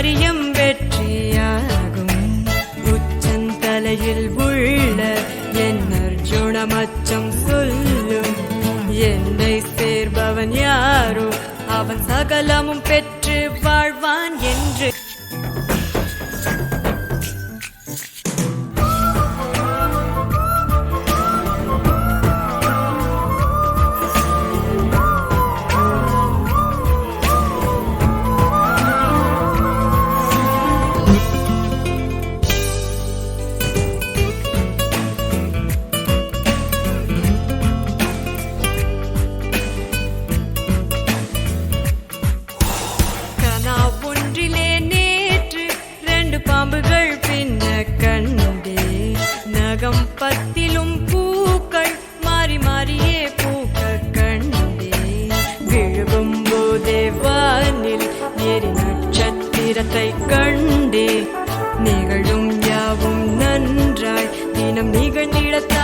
காரியம் வெற்றியாகும். உச்சந்தலையில் உள்ள என் அர்ஜுனம் அச்சம் சொல்லும். என்னை சேர்பவன் யாரோ அவன் சகலமும் பெற்று வாழ்வான் என்று. பாம்புகள் பின்ன கண்டே நகம் பத்திலும் பூக்கள் மாறி மாறியே பூக்க கண்டே. விழுகும் போதே வானில் எரி நட்சத்திரத்தை கண்டே. நிகழும் யாவும் நன்றாய் தினம் நிகழ்ந்திடத்தான்